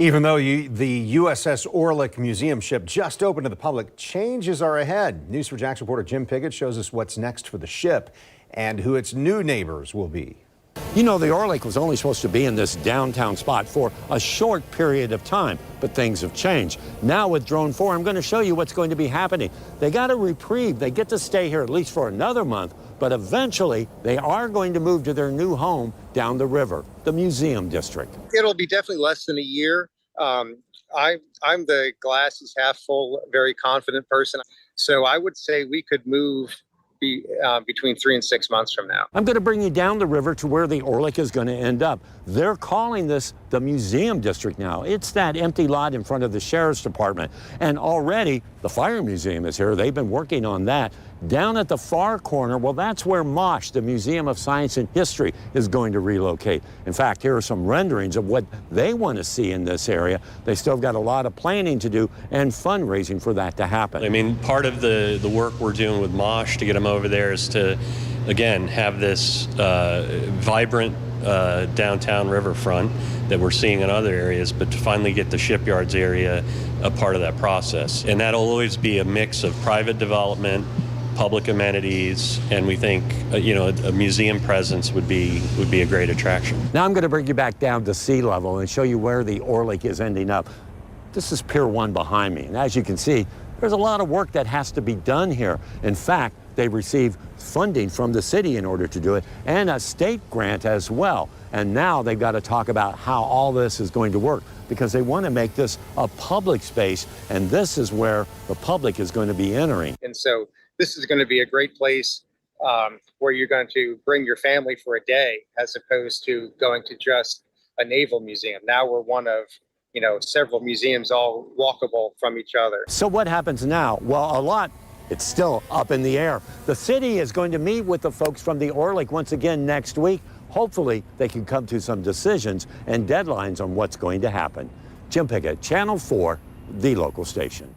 Even though the USS Orleck Museum ship just opened to the public, changes are ahead. News4Jax reporter Jim Piggott shows us what's next for the ship and who its new neighbors will be. You know, the Orleck was only supposed to be in this downtown spot for a short period of time, but things have changed. Now with Drone 4, I'm going to show you what's going to be happening. They got a reprieve. They get to stay here at least for another month, but eventually they are going to move to their new home down the river, the Museum District. It'll be definitely less than a year. I'm the glass is half full, very confident person. So I would say we could move between 3 and 6 months from now. I'm going to bring you down the river to where the Orleck is going to end up. They're calling this the Museum District now. It's that empty lot in front of the Sheriff's Department. And already the Fire Museum is here. They've been working on that. Down at the far corner, well, that's where MOSH, the Museum of Science and History, is going to relocate. In fact, here are some renderings of what they want to see in this area. They still got a lot of planning to do and fundraising for that to happen. I mean, part of the work we're doing with MOSH to get them over there is to, again, have this vibrant downtown riverfront that we're seeing in other areas, but to finally get the shipyards area a part of that process. And that'll always be a mix of private development, public amenities, and we think a museum presence would be a great attraction. Now I'm going to bring you back down to sea level and show you where the Orleck is ending up. This is Pier 1 behind me, and as you can see, there's a lot of work that has to be done here. In fact, they received funding from the city in order to do it, and a state grant as well. And now they've got to talk about how all this is going to work, because they want to make this a public space, and this is where the public is going to be entering. And so this is going to be a great place where you're going to bring your family for a day, as opposed to going to just a naval museum. Now we're one of several museums all walkable from each other. So what happens now? Well, a lot. It's still up in the air. The city is going to meet with the folks from the Orleck once again next week. Hopefully they can come to some decisions and deadlines on what's going to happen. Jim Piggott, Channel 4, the local station.